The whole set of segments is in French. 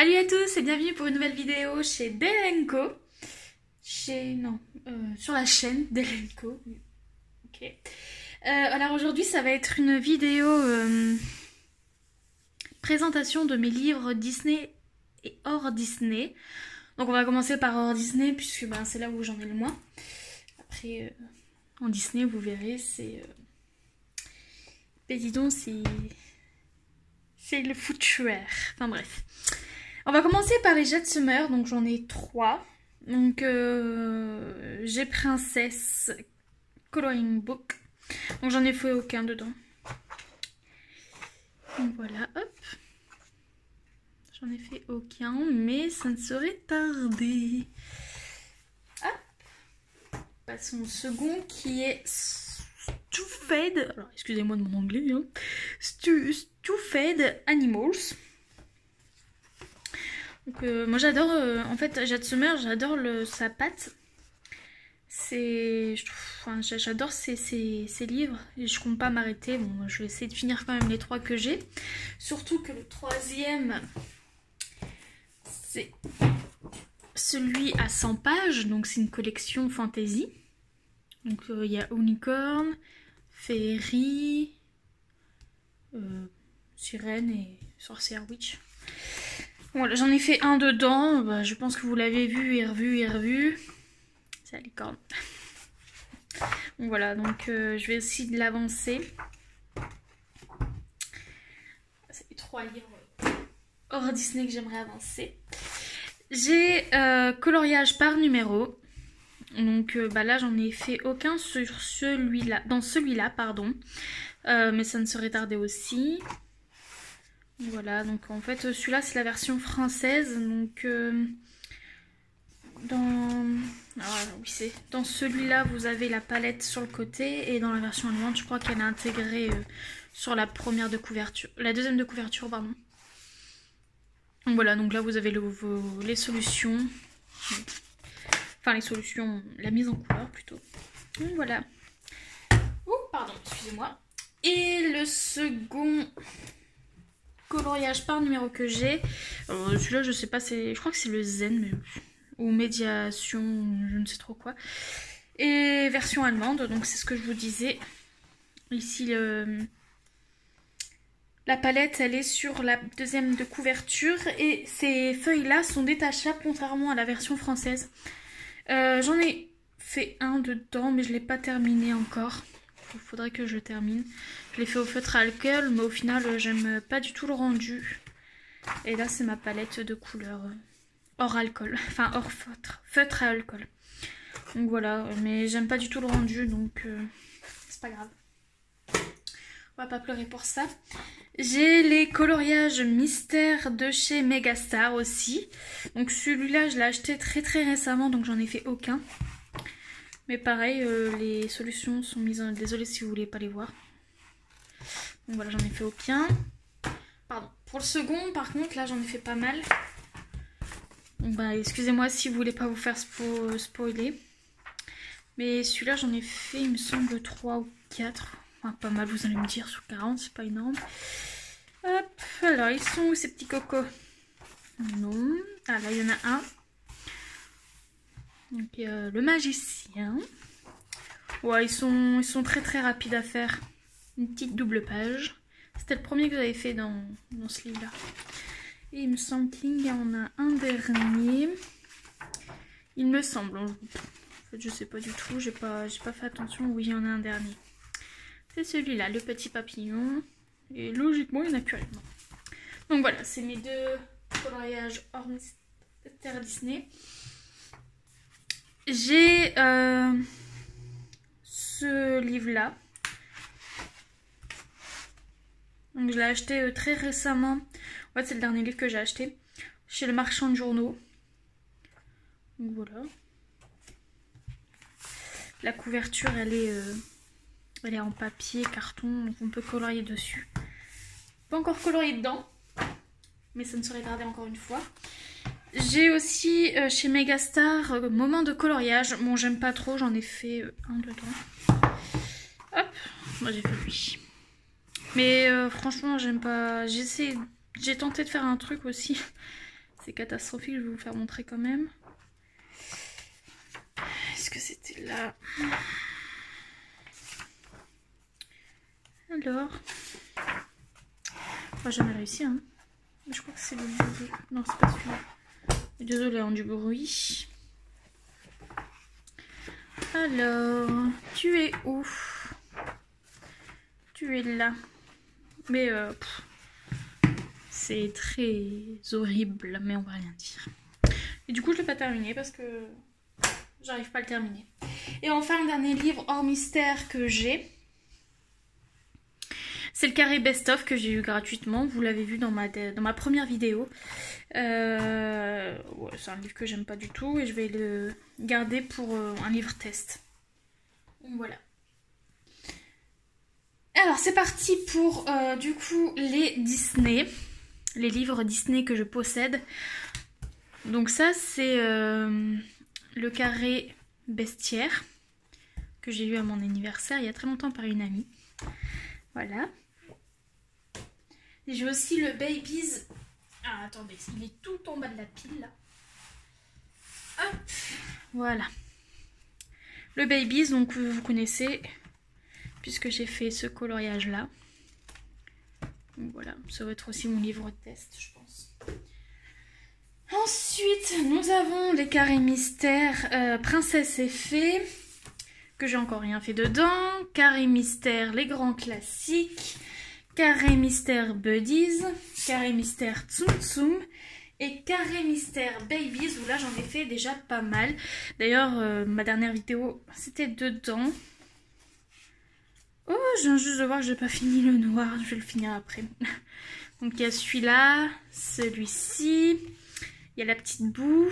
Salut à tous et bienvenue pour une nouvelle vidéo chez Delenco. Sur la chaîne Delenco. Ok. Alors aujourd'hui ça va être une vidéo présentation de mes livres Disney et hors Disney. Donc on va commencer par hors Disney puisque c'est là où j'en ai le moins. Après en Disney vous verrez c'est... dis donc c'est le footwear. Enfin bref. On va commencer par les Jets Summer, donc j'en ai 3. Donc j'ai Princesse Coloring Book. Donc j'en ai fait aucun dedans. Donc voilà, hop. J'en ai fait aucun, mais ça ne saurait tarder. Hop. Passons au second qui est Stuffed. Alors excusez-moi de mon anglais. Hein. Stuffed Animals. Donc, moi j'adore, en fait, Jade Summer, j'adore sa patte. J'adore ces livres et je compte pas m'arrêter. Bon, je vais essayer de finir quand même les 3 que j'ai. Surtout que le 3e, c'est celui à 100 pages, donc c'est une collection fantasy. Donc il y a Unicorn, Féerie, Sirène et Sorcière Witch. Voilà, j'en ai fait un dedans, je pense que vous l'avez vu et revu. C'est la licorne. Donc voilà, donc je vais aussi de l'avancer. C'est les 3 livres hors Disney que j'aimerais avancer. J'ai coloriage par numéro. Donc là j'en ai fait aucun sur celui-là, dans celui-là, pardon. Mais ça ne serait tardé aussi. Voilà, donc en fait celui-là c'est la version française, donc dans celui-là vous avez la palette sur le côté et dans la version allemande je crois qu'elle est intégrée sur la première de couverture, la deuxième de couverture pardon. Donc voilà, donc là vous avez les solutions, enfin les solutions, la mise en couleur plutôt. Donc voilà. Oh pardon, excusez-moi. Et le second coloriage par numéro que j'ai, celui-là je sais pas, je crois que c'est le Zen mais, ou médiation, je ne sais trop quoi, et version allemande, donc c'est ce que je vous disais ici. La palette elle est sur la deuxième de couverture et ces feuilles là sont détachables contrairement à la version française. J'en ai fait un dedans mais je l'ai pas terminé encore. Il faudrait que je le termine. Je l'ai fait au feutre à alcool, mais au final, j'aime pas du tout le rendu. Et là, c'est ma palette de couleurs hors alcool. Enfin, hors feutre à alcool. Donc voilà, mais j'aime pas du tout le rendu, donc c'est pas grave. On va pas pleurer pour ça. J'ai les coloriages mystères de chez Megastar aussi. Donc celui-là, je l'ai acheté très récemment, donc j'en ai fait aucun. Mais pareil, les solutions sont mises en... Désolée si vous voulez pas les voir. Donc voilà, j'en ai fait aucun. Pardon. Pour le second, par contre, là, j'en ai fait pas mal. Donc excusez-moi si vous voulez pas vous faire spoiler. Mais celui-là, j'en ai fait, il me semble, 3 ou 4. Enfin, pas mal, vous allez me dire, sur 40, c'est pas énorme. Hop, alors, ils sont où ces petits cocos? Non. Ah, là, il y en a un. Donc le magicien. Ouais, ils sont très rapides à faire. Une petite double page. C'était le premier que j'avais fait dans ce livre là. Et il me semble qu'il y en a un dernier. Il me semble. En fait je sais pas du tout. J'ai pas fait attention. Oui, il y en a un dernier. C'est celui-là, le petit papillon. Et logiquement il n'y en a plus rien. Donc voilà, c'est mes 2 coloriages hors Mystère Disney. J'ai ce livre-là. Donc je l'ai acheté très récemment. En fait, c'est le dernier livre que j'ai acheté chez le marchand de journaux. Donc voilà. La couverture, elle est en papier, carton, donc on peut colorier dessus. Pas encore colorier dedans, mais ça ne serait tardé encore une fois. J'ai aussi chez Megastar moment de coloriage. Bon, j'aime pas trop, j'en ai fait un dedans. Hop, moi j'ai fait lui. Mais franchement, j'aime pas. J'ai tenté de faire un truc aussi. C'est catastrophique, je vais vous faire montrer quand même. Est-ce que c'était là? Alors... J'ai jamais réussi, hein. Je crois que c'est le... Non, c'est pas celui-là. Désolée, hein, du bruit. Alors, tu es où? Tu es là. Mais c'est très horrible, mais on va rien dire. Et du coup, je l'ai pas terminé parce que j'arrive pas à le terminer. Et enfin, le dernier livre hors mystère que j'ai, c'est le carré best-of que j'ai eu gratuitement. Vous l'avez vu dans ma première vidéo. Ouais, c'est un livre que j'aime pas du tout et je vais le garder pour un livre test. Donc voilà. Alors c'est parti pour du coup les Disney. Les livres Disney que je possède. Donc ça c'est le carré bestiaire que j'ai eu à mon anniversaire il y a très longtemps par une amie. Voilà. J'ai aussi le Babies. Ah, attendez, il est tout en bas de la pile là. Hop, voilà. Le Babies, donc vous connaissez, puisque j'ai fait ce coloriage là. Donc voilà, ça va être aussi mon livre de test, je pense. Ensuite, nous avons les carrés mystères Princesse et Fée, que j'ai encore rien fait dedans. Carré mystère Les Grands Classiques. Carré mystère Buddies, carré mystère Tsum Tsum et carré mystère Babies où là j'en ai fait déjà pas mal. D'ailleurs ma dernière vidéo c'était dedans. Oh, je viens juste de voir que j'ai pas fini le noir, je vais le finir après. Donc il y a celui-là, celui-ci, il y a la petite boue,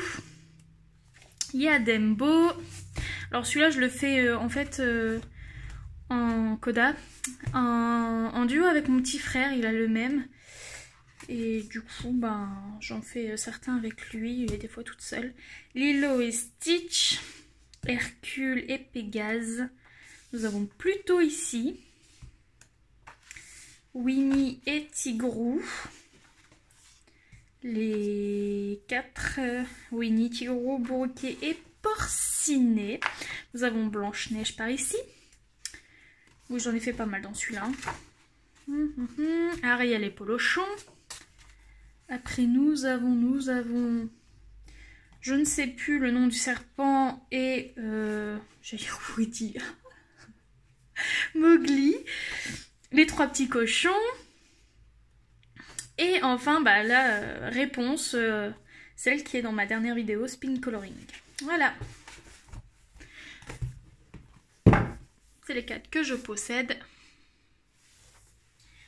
il y a Dembo. Alors celui-là je le fais en fait en coda. En duo avec mon petit frère, il a le même. Et du coup, ben, j'en fais certains avec lui et des fois toute seule. Lilo et Stitch, Hercule et Pégase. Nous avons Pluto ici. Winnie et Tigrou. Les 4 Winnie, Tigrou, Bourriquet et Porcinet. Nous avons Blanche-Neige par ici. Oui, j'en ai fait pas mal dans celui-là. Ariel et Polochon. Après, nous avons... Je ne sais plus le nom du serpent et... J'allais vous dire... Mowgli. Les 3 petits cochons. Et enfin, bah, la réponse, celle qui est dans ma dernière vidéo, Spin Coloring. Voilà. C'est les 4 que je possède.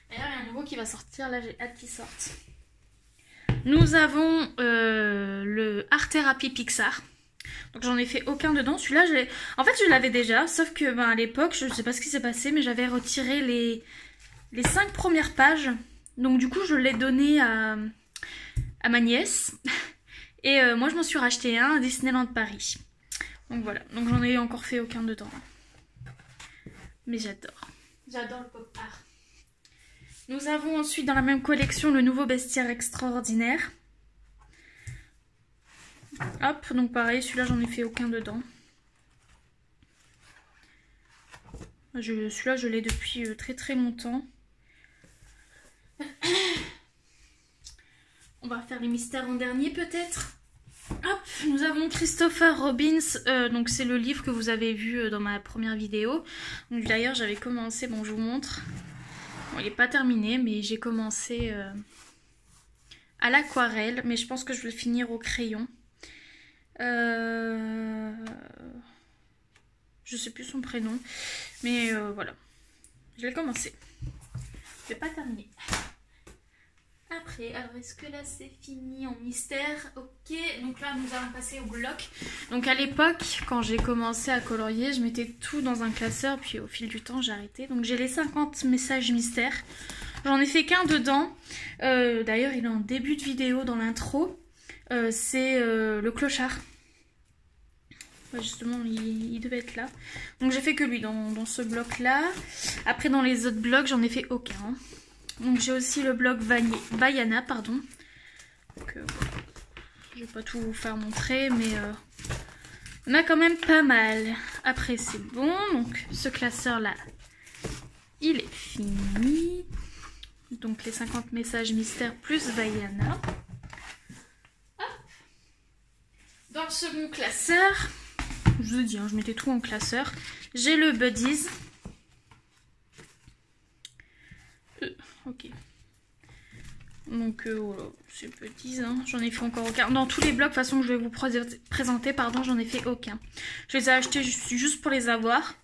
D'ailleurs, il y a un nouveau qui va sortir. Là, j'ai hâte qu'il sorte. Nous avons le Art Therapy Pixar. Donc, j'en ai fait aucun dedans. Celui-là, en fait, je l'avais déjà. Sauf que, ben, à l'époque, je ne sais pas ce qui s'est passé, mais j'avais retiré les 5 premières pages. Donc, du coup, je l'ai donné à ma nièce. Et moi, je m'en suis racheté un à Disneyland Paris. Donc, voilà. Donc, j'en ai encore fait aucun dedans. Mais j'adore. J'adore le pop art. Nous avons ensuite dans la même collection le nouveau bestiaire extraordinaire. Hop, donc pareil, celui-là j'en ai fait aucun dedans. Celui-là je l'ai depuis très très longtemps. On va faire les mystères en dernier peut-être. Hop, nous avons Christopher Robins, donc c'est le livre que vous avez vu dans ma première vidéo. D'ailleurs j'avais commencé, bon je vous montre, bon, il n'est pas terminé mais j'ai commencé à l'aquarelle, mais je pense que je vais le finir au crayon. Je sais plus son prénom, mais voilà, je l'ai commencé, je vais pas terminer. Après, alors est-ce que là c'est fini en mystère? Ok, donc là nous allons passer au bloc. Donc à l'époque, quand j'ai commencé à colorier, je mettais tout dans un classeur, puis au fil du temps j'ai arrêté. Donc j'ai les 50 messages mystères. J'en ai fait qu'un dedans. D'ailleurs il est en début de vidéo dans l'intro. C'est le clochard. Ouais, justement il devait être là. Donc j'ai fait que lui dans ce bloc là. Après dans les autres blocs j'en ai fait aucun. Donc j'ai aussi le bloc Vaiana, pardon. Donc, voilà. Je vais pas tout vous faire montrer, mais on a quand même pas mal. Après, c'est bon. Donc, ce classeur-là, il est fini. Donc, les 50 messages mystères plus Vaiana. Hop. Dans le second classeur, je vous dis, hein, je mettais tout en classeur. J'ai le Buddies. Ok. Donc voilà, c'est petit, hein. J'en ai fait encore aucun. Dans tous les blogs, de toute façon, que je vais vous présenter, pardon, j'en ai fait aucun. Je les ai achetés juste pour les avoir.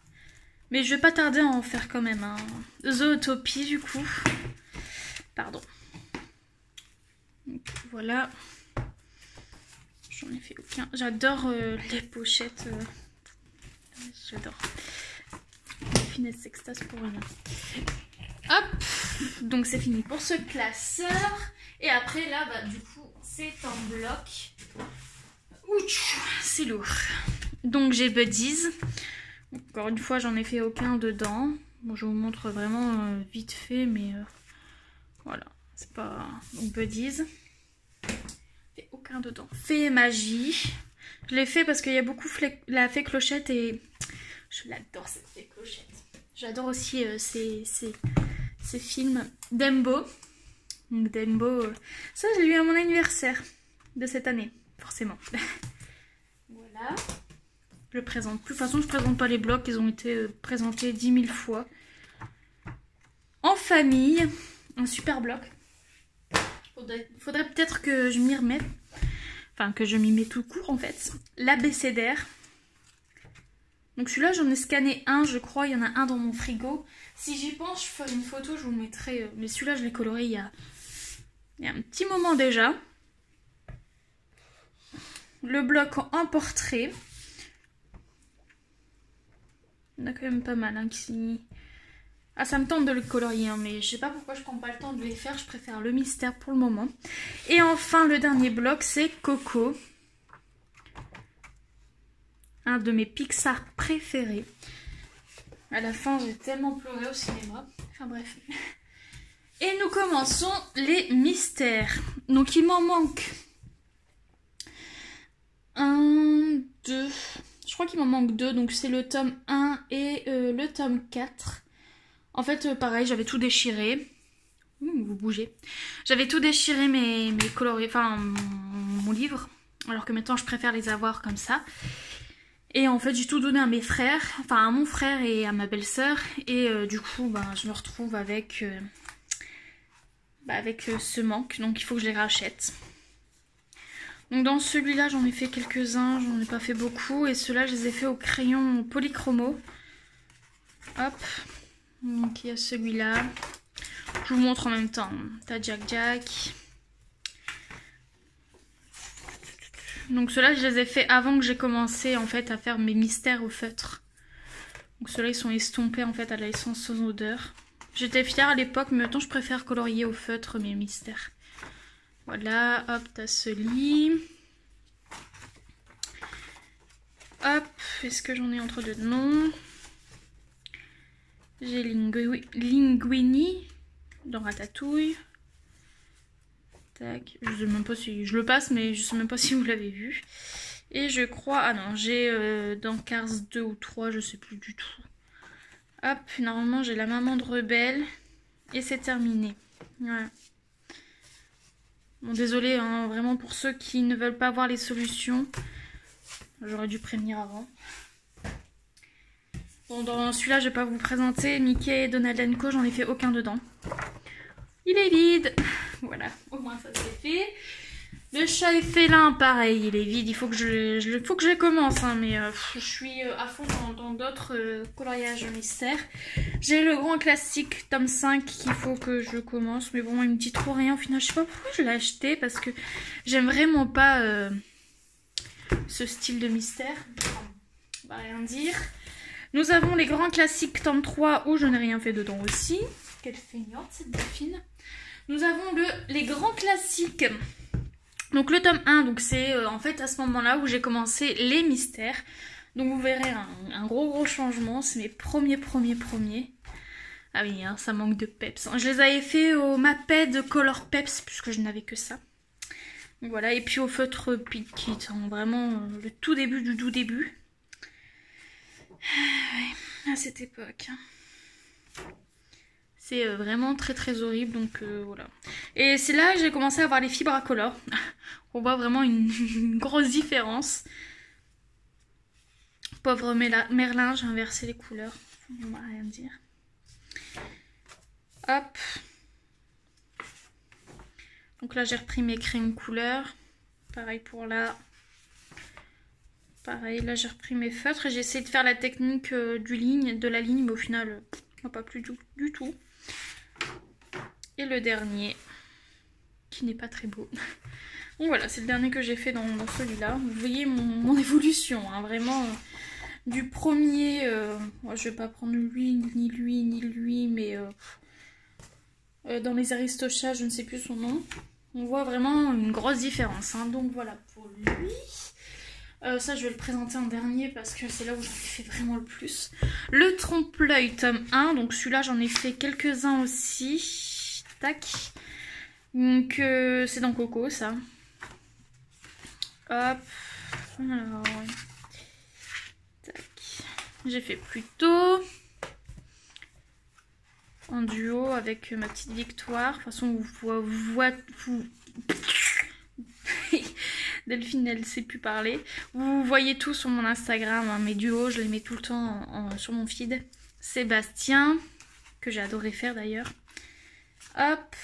Mais je vais pas tarder à en faire quand même. Hein. Zootopie, du coup. Pardon. Donc, voilà. J'en ai fait aucun. J'adore les pochettes. J'adore. Finesse sextas pour rien. Hop, donc c'est fini pour ce classeur. Et après là, bah, du coup, c'est en bloc. Ouch, c'est lourd. Donc j'ai Buddies. Encore une fois, j'en ai fait aucun dedans. Bon, je vous montre vraiment vite fait, mais voilà, c'est pas... Donc Buddies. Fait aucun dedans. Fée et magie. Je l'ai fait parce qu'il y a beaucoup la fée clochette et je l'adore cette fée clochette. J'adore aussi ces films. Dumbo. Donc Dumbo, ça je l'ai eu à mon anniversaire de cette année, forcément. Voilà. Je le présente plus. De toute façon, je présente pas les blocs, ils ont été présentés 10 000 fois. En famille, un super bloc. Faudrait peut-être que je m'y remette. Enfin, que je m'y mets tout court en fait. L'abécédaire. Donc celui-là, j'en ai scanné un, je crois. Il y en a un dans mon frigo. Si j'y pense, je ferai une photo, je vous le mettrai. Mais celui-là, je l'ai coloré il y a un petit moment déjà. Le bloc en portrait. On a quand même pas mal hein, qui... Ah, ça me tente de le colorier, hein, mais je sais pas pourquoi je prends pas le temps de les faire. Je préfère le mystère pour le moment. Et enfin, le dernier bloc, c'est Coco. Un de mes Pixar préférés. À la fin, j'ai tellement pleuré au cinéma. Enfin bref. Et nous commençons les mystères. Donc il m'en manque 1, 2. Je crois qu'il m'en manque 2. Donc c'est le tome 1 et le tome 4. En fait, pareil, j'avais tout déchiré. Vous bougez. J'avais tout déchiré mes coloris, enfin mon livre. Alors que maintenant, je préfère les avoir comme ça. Et en fait, j'ai tout donné à mes frères, enfin à mon frère et à ma belle-sœur. Et du coup, ben, je me retrouve avec, ce manque. Donc il faut que je les rachète. Donc dans celui-là, j'en ai fait quelques-uns, j'en ai pas fait beaucoup. Et ceux-là, je les ai fait au crayon polychromo. Hop. Donc il y a celui-là. Je vous montre en même temps. T'as Jack Jack. Donc ceux-là, je les ai fait avant que j'ai commencé en fait à faire mes mystères au feutre. Donc ceux-là, ils sont estompés en fait à l'essence sans odeur. J'étais fière à l'époque, mais maintenant je préfère colorier au feutre mes mystères. Voilà, hop, t'as ce lit. Hop, est-ce que j'en ai entre deux? Non. J'ai Linguini dans Ratatouille. Tac, je sais même pas si je le passe, mais je sais même pas si vous l'avez vu. Et je crois, ah non, j'ai dans Cars 2 ou 3, je sais plus du tout. Hop, normalement j'ai la maman de Rebelle et c'est terminé. Voilà. Bon, désolé, hein, vraiment pour ceux qui ne veulent pas voir les solutions, j'aurais dû prévenir avant. Bon, dans celui-là, je vais pas vous présenter Mickey et Donald & Co, j'en ai fait aucun dedans. Il est vide. Voilà, au moins ça c'est fait. Le chat et félin, pareil, il est vide. Il faut que je commence, hein, mais je suis à fond dans d'autres coloriages mystères. J'ai le grand classique tome 5 qu'il faut que je commence, mais bon, il me dit trop rien au final. Je sais pas pourquoi je l'ai acheté parce que j'aime vraiment pas ce style de mystère. On va rien dire. Nous avons les grands classiques tome 3 où je n'ai rien fait dedans aussi. Quelle feignante cette Delphine. Nous avons les grands classiques. Donc le tome 1, donc c'est en fait à ce moment-là où j'ai commencé les mystères. Donc vous verrez un gros changement. C'est mes premiers. Ah oui, hein, ça manque de peps. Je les avais fait au Maped Color Peps puisque je n'avais que ça. Donc voilà, et puis au feutre Pit Kit, hein, vraiment le tout début du tout début. Ouais, à cette époque. C'est vraiment très très horrible, donc voilà. Et c'est là que j'ai commencé à avoir les fibres à color. On voit vraiment une grosse différence. Pauvre Merlin, j'ai inversé les couleurs. On va rien dire. Hop. Donc là, j'ai repris mes crayons couleur. Pareil pour là. Pareil, là, j'ai repris mes feutres. Et j'ai essayé de faire la technique de la ligne, mais au final, pas plus du tout. Et le dernier, qui n'est pas très beau. Donc voilà, c'est le dernier que j'ai fait dans celui-là. Vous voyez mon évolution, hein, vraiment. Du premier, je vais pas prendre lui, ni lui, mais dans les Aristochats, je ne sais plus son nom. On voit vraiment une grosse différence. Hein. Donc voilà pour lui. Ça, je vais le présenter en dernier parce que c'est là où j'en ai fait vraiment le plus. Le trompe-l'œil tome 1. Donc celui-là, j'en ai fait quelques-uns aussi. Tac. Donc c'est dans Coco, ça. Hop. Alors, ouais. Tac. J'ai fait plutôt en duo avec ma petite Victoire. De toute façon, vous Delphine, elle sait plus parler. Vous voyez tout sur mon Instagram, hein, mes duos, je les mets tout le temps sur mon feed. Sébastien, que j'ai adoré faire d'ailleurs. Hop.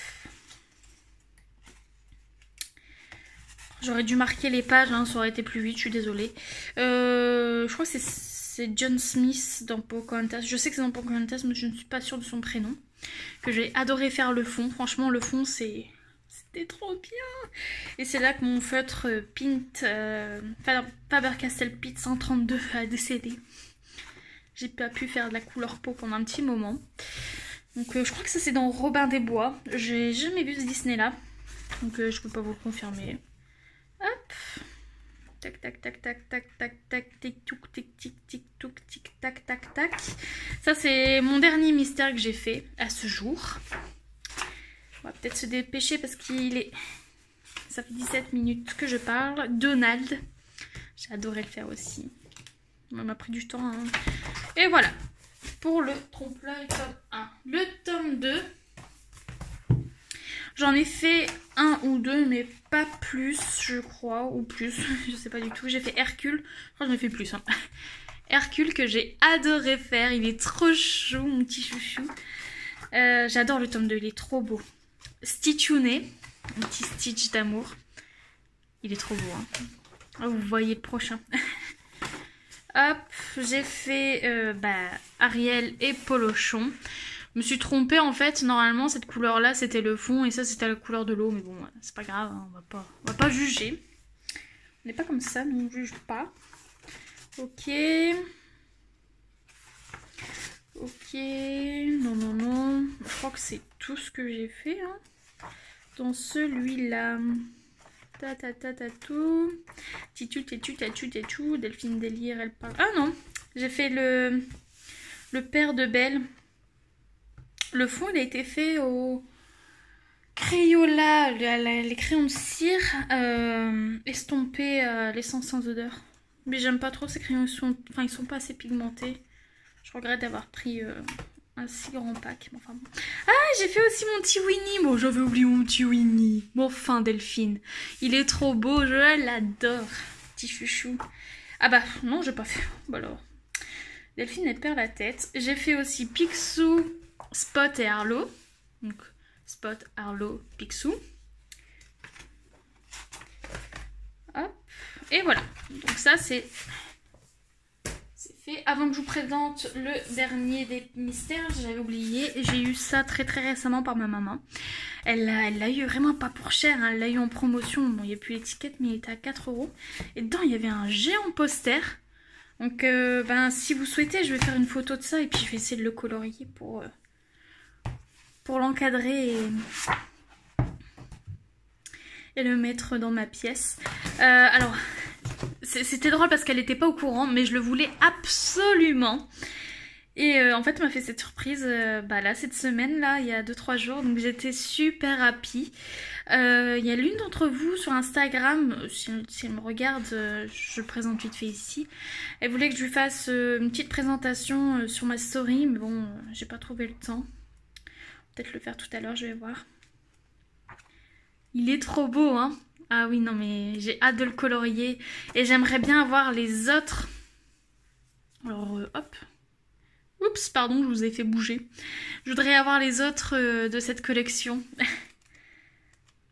J'aurais dû marquer les pages, hein, ça aurait été plus vite, je suis désolée. Je crois que c'est John Smith dans Pocahontas. Je sais que c'est dans Pocahontas, mais je ne suis pas sûre de son prénom. Que j'ai adoré faire le fond. Franchement, le fond, c'était trop bien. Et c'est là que mon feutre Pint, Faber-Castell Pit 132 a décédé. J'ai pas pu faire de la couleur peau pendant un petit moment. Donc je crois que ça c'est dans Robin des Bois. J'ai jamais vu ce Disney là. Donc je peux pas vous le confirmer. Hop. Tac tac tac tac tac tac tac tic touc tic tic tic touc tic tac tac tac. Ça c'est mon dernier mystère que j'ai fait à ce jour. On va peut-être se dépêcher parce qu'il est... Ça fait 17 minutes que je parle. Donald. J'ai adoré le faire aussi. Ça m'a pris du temps. Hein. Et voilà. Pour le trompe-l'œil tome 1. Le tome 2. J'en ai fait un ou deux, mais pas plus, je crois. Ou plus, je sais pas du tout. J'ai fait Hercule. Je crois que j'en ai fait plus. Hein. Hercule que j'ai adoré faire. Il est trop chou, mon petit chouchou. J'adore le tome 2. Il est trop beau. Stitchouné. Un petit Stitch d'amour. Il est trop beau. Hein. Oh, vous voyez le prochain. Hop, j'ai fait Ariel et Polochon. Je me suis trompée en fait. Normalement, cette couleur-là, c'était le fond et ça, c'était la couleur de l'eau. Mais bon, c'est pas grave. Hein, on va pas juger. On n'est pas comme ça, nous on juge pas. Ok. Ok. Non. Je crois que c'est tout ce que j'ai fait. Hein. Dans celui-là, tout. Titu, tétu, Delphine délire, elle parle. Ah non, j'ai fait le père de Belle. Le fond, il a été fait au Crayola, les crayons de cire estompés l'essence sans odeur. Mais j'aime pas trop ces crayons, ils sont pas assez pigmentés. Je regrette d'avoir pris un si grand pack. Mais enfin bon. Ah, j'ai fait aussi mon petit Winnie. Bon, j'avais oublié mon petit Winnie. Bon, enfin, Delphine. Il est trop beau, je l'adore. Petit chouchou. Ah bah, non, j'ai pas fait. Bon alors. Delphine, elle perd la tête. J'ai fait aussi Picsou, Spot et Arlo. Donc, Spot, Arlo, Picsou. Hop. Et voilà. Donc ça, c'est... fait. Avant que je vous présente le dernier des mystères, j'avais oublié, j'ai eu ça très récemment par ma maman. Elle l'a eu vraiment pas pour cher, hein. Elle l'a eu en promotion. Bon, il n'y a plus l'étiquette, mais il était à 4 €. Et dedans, il y avait un géant poster. Donc, si vous souhaitez, je vais faire une photo de ça et puis je vais essayer de le colorier pour l'encadrer et le mettre dans ma pièce. Alors... C'était drôle parce qu'elle n'était pas au courant, mais je le voulais absolument. Et en fait, elle m'a fait cette surprise là, cette semaine, là, il y a 2-3 jours. Donc j'étais super happy. Il y a l'une d'entre vous sur Instagram, si elle me regarde, je le présente vite fait ici. Elle voulait que je lui fasse une petite présentation sur ma story, mais bon, j'ai pas trouvé le temps. Peut-être le faire tout à l'heure, je vais voir. Il est trop beau, hein? Ah oui, non, mais j'ai hâte de le colorier. Et j'aimerais bien avoir les autres. Alors, hop. Oups, pardon, je vous ai fait bouger. Je voudrais avoir les autres de cette collection.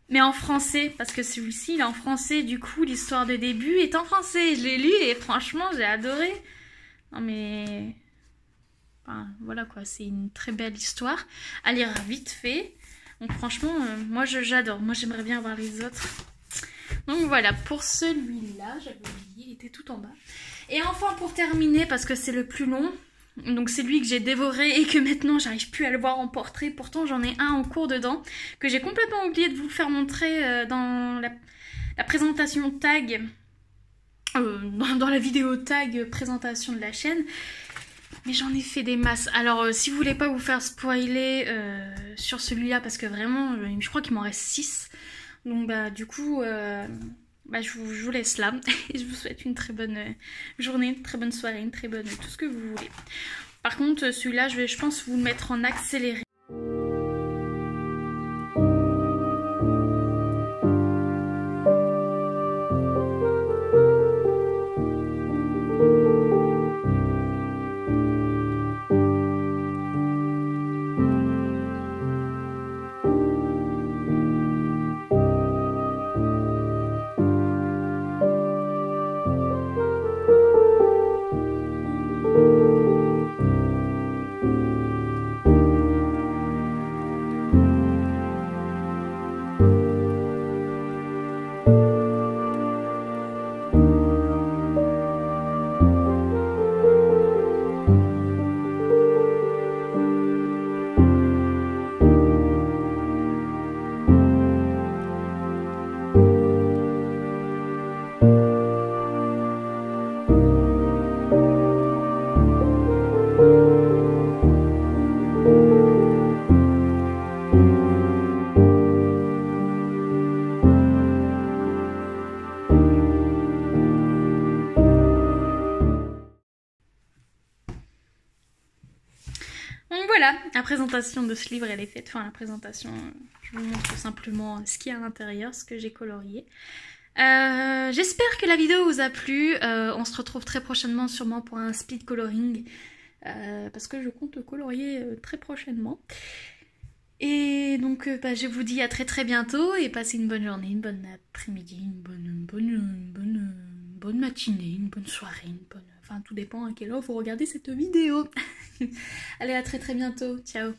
Mais en français, parce que celui-ci, il est en français. Du coup, l'histoire de début est en français. Je l'ai lu et franchement, j'ai adoré. Non, mais... Enfin, voilà quoi, c'est une très belle histoire. À lire vite fait. Donc franchement, moi j'adore. Moi, j'aimerais bien avoir les autres. Donc voilà, pour celui-là, j'avais oublié, il était tout en bas. Et enfin, pour terminer, parce que c'est le plus long... Donc c'est lui que j'ai dévoré et que maintenant j'arrive plus à le voir en portrait. Pourtant j'en ai un en cours dedans que j'ai complètement oublié de vous faire montrer dans la présentation tag, dans la vidéo tag présentation de la chaîne. Mais j'en ai fait des masses. Alors si vous voulez pas vous faire spoiler sur celui-là, parce que vraiment je crois qu'il m'en reste 6. Donc du coup... je vous laisse là et je vous souhaite une très bonne journée, une très bonne soirée, une très bonne tout ce que vous voulez. Par contre, celui-là, je pense vous le mettre en accéléré. Donc voilà, la présentation de ce livre elle est faite. Enfin la présentation, je vous montre simplement ce qu'il y a à l'intérieur, ce que j'ai colorié. J'espère que la vidéo vous a plu. On se retrouve très prochainement sûrement pour un speed coloring. Parce que je compte colorier très prochainement. Et donc je vous dis à très bientôt et passez une bonne journée, une bonne après-midi, une bonne matinée, une bonne soirée, enfin tout dépend à quelle heure vous regardez cette vidéo. Allez, à très bientôt, ciao.